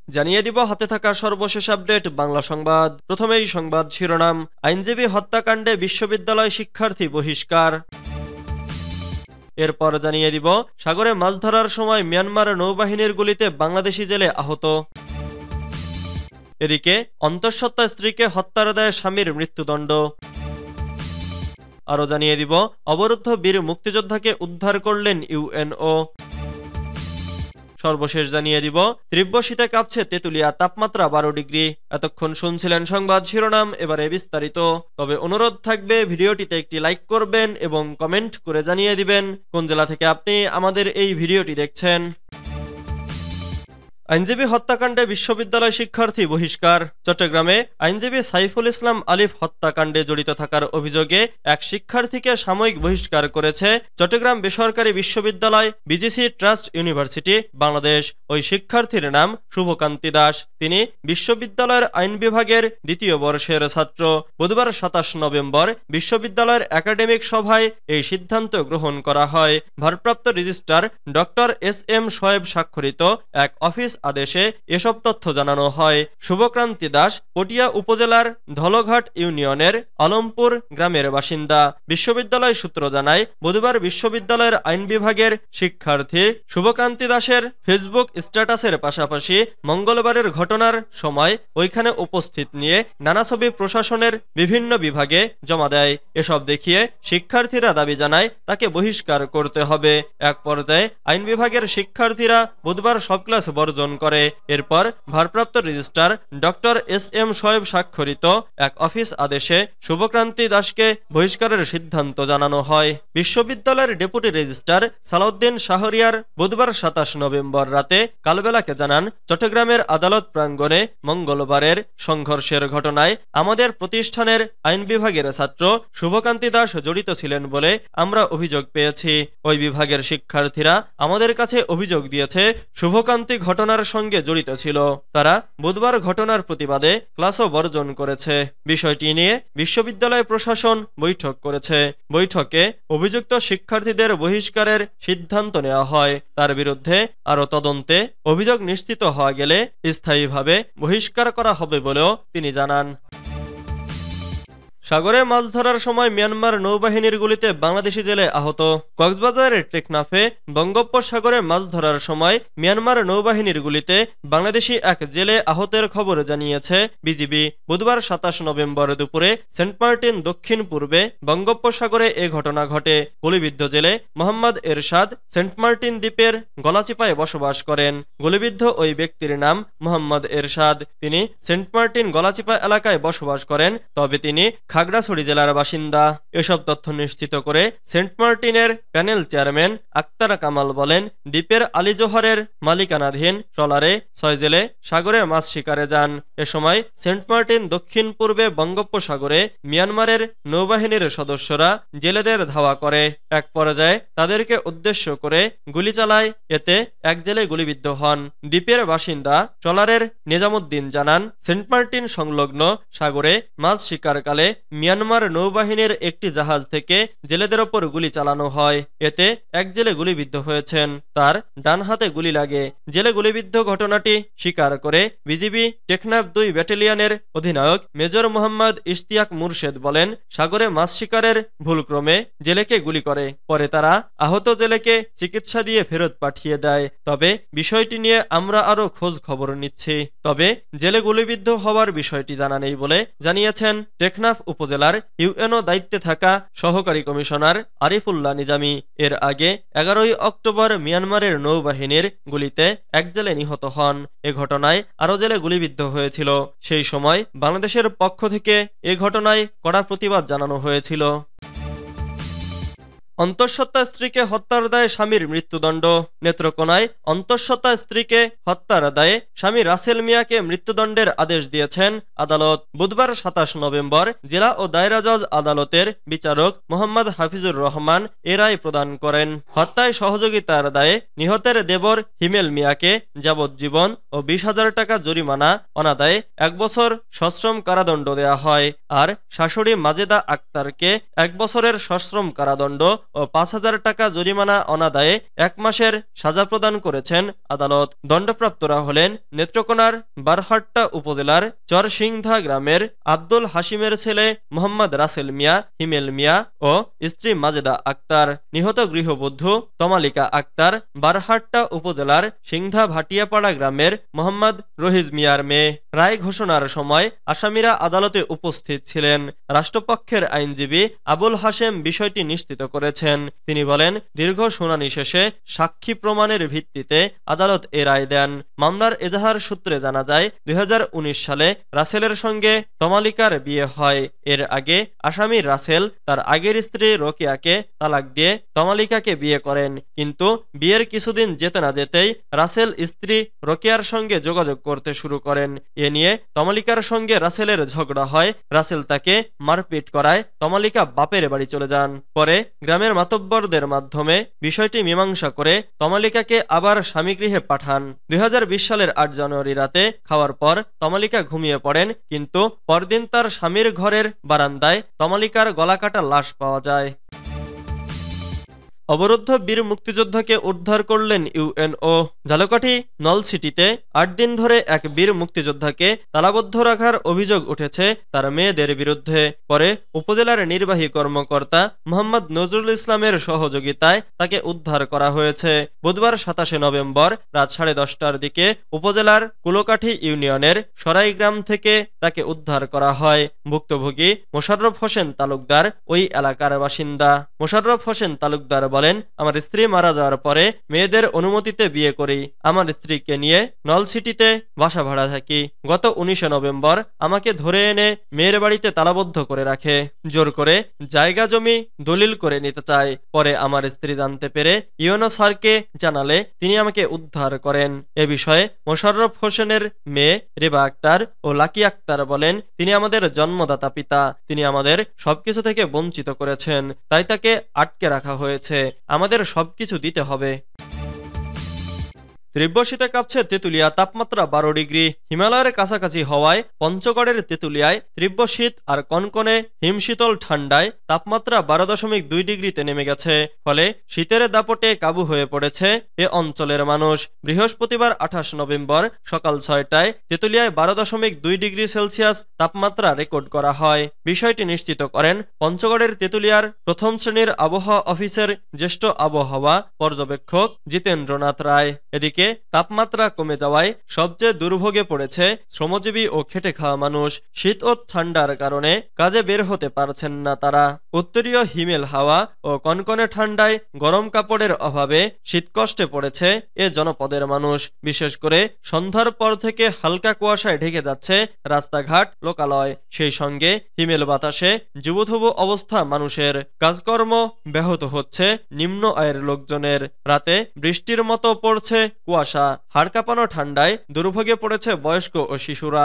জানিয়ে দিব হাতে থাকা সর্বশেষ আপডেট বাংলা সংবাদ। প্রথমেই সংবাদ শিরোনাম, আইনজীবী হত্যাকাণ্ডে বিশ্ববিদ্যালয় শিক্ষার্থী বহিষ্কার। এরপর জানিয়ে দিব সাগরে মাছ ধরার সময় মিয়ানমার নৌবাহিনীর গুলিতে বাংলাদেশি জেলে আহত। এদিকে অন্তঃসত্ত্বা স্ত্রীকে হত্যার দায়ে স্বামীর মৃত্যুদণ্ড। আরও জানিয়ে দিব অবরুদ্ধ বীর মুক্তিযোদ্ধাকে উদ্ধার করলেন ইউএনও। সর্বশেষ জানিয়ে দিব তীব্র শীতে কাঁপছে তেঁতুলিয়া, তাপমাত্রা 12 ডিগ্রি। এতক্ষণ শুনছিলেন সংবাদ শিরোনাম, এবারে বিস্তারিত। তবে অনুরোধ থাকবে ভিডিওটিতে একটি লাইক করবেন এবং কমেন্ট করে জানিয়ে দিবেন কোন জেলা থেকে আপনি আমাদের এই ভিডিওটি দেখছেন। আইনজীবী হত্যাকাণ্ডে বিশ্ববিদ্যালয় শিক্ষার্থী বহিষ্কার। চট্টগ্রামে আইনজীবী সাইফুল ইসলাম আলিফ হত্যাকাণ্ডে জড়িত থাকার অভিযোগে এক শিক্ষার্থীকে সাময়িক বহিষ্কার করেছে চট্টগ্রাম বেসরকারি বিশ্ববিদ্যালয় বিজিসি ট্রাস্ট ইউনিভার্সিটি বাংলাদেশ। ওই শিক্ষার্থীর নাম শুভকান্তি দাস। তিনি বিশ্ববিদ্যালয়ের আইন বিভাগের 2য় বর্ষের ছাত্র। বুধবার 27 নভেম্বর বিশ্ববিদ্যালয়ের একাডেমিক সভায় এই সিদ্ধান্ত গ্রহণ করা হয়। ভারপ্রাপ্ত রেজিস্ট্রার ডক্টর এস.এম. শোয়েব স্বাক্ষরিত এক অফিস আদেশে এসব তথ্য জানানো হয়। শুভকান্তি দাস পটিয়া উপজেলার ধলঘাট ইউনিয়নের আলমপুর গ্রামের বাসিন্দা। বিশ্ববিদ্যালয় সূত্র জানায়, বুধবার বিশ্ববিদ্যালয়ের আইন বিভাগের শিক্ষার্থী শুভকান্তি দাসের ফেসবুক স্ট্যাটাসের পাশাপাশি মঙ্গলবারের ঘটনার সময় ওইখানে উপস্থিত নিয়ে নানা ছবি প্রশাসনের বিভিন্ন বিভাগে জমা দেয়। এসব দেখিয়ে শিক্ষার্থীরা দাবি জানায় তাকে বহিষ্কার করতে হবে। এক পর্যায়ে আইন বিভাগের শিক্ষার্থীরা বুধবার সব ক্লাস বর্জন করে। এরপর ভারপ্রাপ্ত রেজিস্ট্রার ডক্টর এস.এম. শোয়েব স্বাক্ষরিত এক অফিস আদেশে শুভকান্তি দাসকে বহিষ্কারের সিদ্ধান্ত জানানো হয়। বিশ্ববিদ্যালয়ের ডেপুটি রেজিস্ট্রার সালাউদ্দিন শাহরিয়ার বুধবার 27 নভেম্বর রাতে কালবেলাকে জানান, চট্টগ্রামের আদালত প্রাঙ্গণে মঙ্গলবারের সংঘর্ষের ঘটনায় আমাদের প্রতিষ্ঠানের আইন বিভাগের ছাত্র শুভকান্তি দাস জড়িত ছিলেন বলে আমরা অভিযোগ পেয়েছি। ওই বিভাগের শিক্ষার্থীরা আমাদের কাছে অভিযোগ দিয়েছে শুভকান্তি ঘটনার সঙ্গে জড়িত ছিল। তারা বুধবার ঘটনার প্রতিবাদে ক্লাসও বর্জন করেছে। বিষয়টি নিয়ে বিশ্ববিদ্যালয় প্রশাসন বৈঠক করেছে। বৈঠকে অভিযুক্ত শিক্ষার্থীদের বহিষ্কারের সিদ্ধান্ত নেওয়া হয়। তার বিরুদ্ধে আরও তদন্তে অভিযোগ নিশ্চিত হওয়া গেলে স্থায়ীভাবে বহিষ্কার করা হবে বলেও তিনি জানান। সাগরে মাছ ধরার সময় মিয়ানমার নৌবাহিনীর গুলিতে বাংলাদেশি জেলে আহত। কক্সবাজারের টেকনাফে বঙ্গোপসাগরে মাছ ধরার সময় মিয়ানমার নৌবাহিনীর গুলিতে বাংলাদেশি এক জেলে আহতের খবর জানিয়েছে বিজিবি। বুধবার 27 নভেম্বর দুপুরে সেন্ট মার্টিন দক্ষিণ পূর্বে বঙ্গোপসাগরে এ ঘটনা ঘটে। গুলিবিদ্ধ জেলে মোহাম্মদ এরশাদ সেন্ট মার্টিন দ্বীপের গলাচিপায় বসবাস করেন। গুলিবিদ্ধ ওই ব্যক্তির নাম মোহাম্মদ এরশাদ। তিনি সেন্ট মার্টিন গলাচিপা এলাকায় বসবাস করেন, তবে তিনি খাগড়াছড়ি জেলার বাসিন্দা। এসব তথ্য নিশ্চিত করে সেন্ট মার্টিনের প্যানেল চেয়ারম্যান আক্তার কামাল বলেন, দ্বীপের আলীজোহরের মালিকানাধীন ট্রলারে 6 জেলে সাগরে মাছ শিকারে যান। এ সময় সেন্ট মার্টিন দক্ষিণ পূর্বে বঙ্গোপসাগরে মিয়ানমারের নৌবাহিনীর সদস্যরা জেলেদের ধাওয়া করে। এক পর্যায়ে তাদেরকে উদ্দেশ্য করে গুলি চালায়। এতে এক জেলে গুলিবিদ্ধ হন। দ্বীপের বাসিন্দা ট্রলারের নিজামুদ্দিন জানান, সেন্ট মার্টিন সংলগ্ন সাগরে মাছ শিকারকালে মিয়ানমার নৌবাহিনীর একটি জাহাজ থেকে জেলেদের ওপর গুলি চালানো হয়। এতে এক জেলে গুলিবিদ্ধ হয়েছেন। তার ডান হাতে গুলি লাগে। জেলে গুলিবিদ্ধ ঘটনাটি স্বীকার করে বিজিবি টেকনাফ 2 ব্যাটালিয়নের অধিনায়ক মেজর মোহাম্মদ ইশতিয়াক মুর্শেদ বলেন, সাগরে মাছ শিকারের ভুলক্রমে জেলেকে গুলি করে। পরে তারা আহত জেলেকে চিকিৎসা দিয়ে ফেরত পাঠিয়ে দেয়। তবে বিষয়টি নিয়ে আমরা আরো খোঁজ খবর নিচ্ছি। তবে জেলে গুলিবিদ্ধ হওয়ার বিষয়টি জানা নেই বলে জানিয়েছেন টেকনাফ উপজেলার ইউএনও দায়িত্বে থাকা সহকারী কমিশনার আরিফুল্লাহ নিজামী। এর আগে 11ই অক্টোবর মিয়ানমারের নৌবাহিনীর গুলিতে এক জেলে নিহত হন। এ ঘটনায় আরো জেলে গুলিবিদ্ধ হয়েছিল। সেই সময় বাংলাদেশের পক্ষ থেকে এ ঘটনায় কড়া প্রতিবাদ জানানো হয়েছিল। অন্তঃসত্ত্বা স্ত্রীকে হত্যার দায়ে স্বামীর মৃত্যুদণ্ড। নেত্রকোনায় অন্তঃসত্ত্বা স্ত্রীকে হত্যার দায়ে স্বামী রাসেল মিয়াকে মৃত্যুদণ্ডের আদেশ দিয়েছেন আদালত। বুধবার 27 নভেম্বর জেলা ও দায়রা জজ আদালতের বিচারক মোহাম্মদ হাফিজুর রহমান এ রায় প্রদান করেন। হত্যায় সহযোগিতার দায়ে নিহতের দেবর হিমেল মিয়াকে যাবজ্জীবন ও 20,000 টাকা জরিমানা, অনাদায়ে 1 বছর সশ্রম কারাদণ্ড দেয়া হয়। আর শাশুড়ি মাজেদা আক্তারকে 1 বছরের সশ্রম কারাদণ্ড ও ৫,০০০ টাকা জরিমানা অনাদায়ে ১ মাসের সাজা প্রদান করেছেন আদালত। দণ্ডপ্রাপ্তরা হলেন নেত্রকোনার বারহাট্টা উপজেলার চরসিংধা গ্রামের আব্দুল হাশিমের ছেলে মোহাম্মদ রাসেল মিয়া, হিমেল মিয়া ও স্ত্রী মাজেদা আক্তার। নিহত গৃহবধূ তমালিকা আক্তার বারহাট্টা উপজেলার সিংধা ভাটিয়াপাড়া গ্রামের মোহাম্মদ রহিজ মিয়ার মেয়ে। রায় ঘোষণার সময় আসামিরা আদালতে উপস্থিত ছিলেন। রাষ্ট্রপক্ষের আইনজীবী আবুল হাশেম বিষয়টি নিশ্চিত করেছেন। তিনি বলেন, দীর্ঘ শুনানি শেষে সাক্ষী প্রমাণের ভিত্তিতে আদালত এ রায় দেন। মামলার এজাহার সূত্রে জানা যায়, ২০১৯ সালে রাসেলের সঙ্গে তমালিকার বিয়ে হয়। এর আগে আসামি রাসেল তার আগের স্ত্রী রোকেয়াকে তালাক দিয়ে তমালিকাকে বিয়ে করেন, কিন্তু বিয়ের কিছুদিন যেতে না যেতেই রাসেল স্ত্রী রোকেয়ার সঙ্গে যোগাযোগ করতে শুরু করেন। এ নিয়ে তমালিকার সঙ্গে রাসেলের ঝগড়া হয়। রাসেল তাকে মারপিট করায় তমালিকা বাপের বাড়ি চলে যান। পরে গ্রামের মাতব্বরদের মাধ্যমে বিষয়টি মীমাংসা করে তমালিকাকে আবার স্বামীগৃহে পাঠান। ২০২০ সালের ৮ জানুয়ারি রাতে খাওয়ার পর তমালিকা ঘুমিয়ে পড়েন, কিন্তু পরদিন তার স্বামীর ঘরের বারান্দায় তমালিকার গলাকাটা লাশ পাওয়া যায়। অবরুদ্ধ বীর মুক্তিযোদ্ধাকে উদ্ধার করলেন ইউএনও। ঝালকাঠি নলছিটিতে ৮ দিন ধরে এক বীর মুক্তিযোদ্ধাকে তালাবদ্ধ রাখার অভিযোগ উঠেছে তার মেয়েদের বিরুদ্ধে। পরে উপজেলার নির্বাহী কর্মকর্তা মোহাম্মদ নজরুল ইসলামের সহযোগিতায় তাকে উদ্ধার করা হয়েছে। বুধবার ২৭ নভেম্বর রাত ১০:৩০টার দিকে উপজেলার কুলোকাঠি ইউনিয়নের সরাইগ্রাম থেকে তাকে উদ্ধার করা হয়। ভুক্তভোগী মোশাররফ হোসেন তালুকদার ওই এলাকার বাসিন্দা। মোশাররফ হোসেন তালুকদার বলেন, আমার স্ত্রী মারা যাওয়ার পরে মেয়েদের অনুমতিতে বিয়ে করি। আমার স্ত্রীকে নিয়ে নলছিটিতে বাসা ভাড়া থাকি। গত ১৯ নভেম্বর আমাকে ধরে এনে মেয়ের বাড়িতে তালাবদ্ধ করে রাখে। জোর করে জায়গা জমি দলিল করে নিতে চায়। পরে আমার স্ত্রী জানতে পেরে ইউএনও স্যারকে জানালে তিনি আমাকে উদ্ধার করেন। এ বিষয়ে মোশাররফ হোসেনের মেয়ে রেবা আক্তার ও লাকি আক্তার বলেন, তিনি আমাদের জন্মদাতা পিতা। তিনি আমাদের সবকিছু থেকে বঞ্চিত করেছেন, তাই তাকে আটকে রাখা হয়েছে। আমাদের সবকিছু দিতে হবে। তীব্র শীতে কাঁপছে তেঁতুলিয়া, তাপমাত্রা ১২ ডিগ্রি। হিমালয়ের কাছাকাছি হওয়ায় পঞ্চগড়ের তেঁতুলিয়ায় তীব্র শীত আর কনকনে হিমশীতল ঠান্ডায় তাপমাত্রা ১২.২ ডিগ্রিতে নেমে গেছে। ফলে শীতের দাপটে কাবু হয়ে পড়েছে এ অঞ্চলের মানুষ। বৃহস্পতিবার ২৮ নভেম্বর সকাল ৬টায় তেঁতুলিয়ায় ১২.২ ডিগ্রি সেলসিয়াস তাপমাত্রা রেকর্ড করা হয়। বিষয়টি নিশ্চিত করেন পঞ্চগড়ের তেঁতুলিয়ার প্রথম শ্রেণীর আবহাওয়া অফিসের জ্যেষ্ঠ আবহাওয়া পর্যবেক্ষক জিতেন্দ্রনাথ রায়। এদিকে তাপমাত্রা কমে যাওয়ায় সবচেয়ে দুর্ভোগে পড়েছে শ্রমজীবী ও খেটে খাওয়া মানুষ। শীত ও ঠান্ডার কারণে কাজে বের হতে পারছেন না তারা। উত্তরীয় হিমেল হাওয়া ও কনকনে ঠান্ডায় গরম কাপড়ের অভাবে শীতকষ্টে পড়েছে এ জনপদের মানুষ। বিশেষ করে সন্ধ্যার পর থেকে হালকা কুয়াশায় ঢেকে যাচ্ছে রাস্তাঘাট, লোকালয়। সেই সঙ্গে হিমেল বাতাসে জুবুথুবু অবস্থা মানুষের। কাজকর্ম ব্যাহত হচ্ছে নিম্ন আয়ের লোকজনের। রাতে বৃষ্টির মতো পড়ছে কুয়াশা। হাড় কাঁপানো ঠান্ডায় দুর্ভোগে পড়েছে বয়স্ক ও শিশুরা।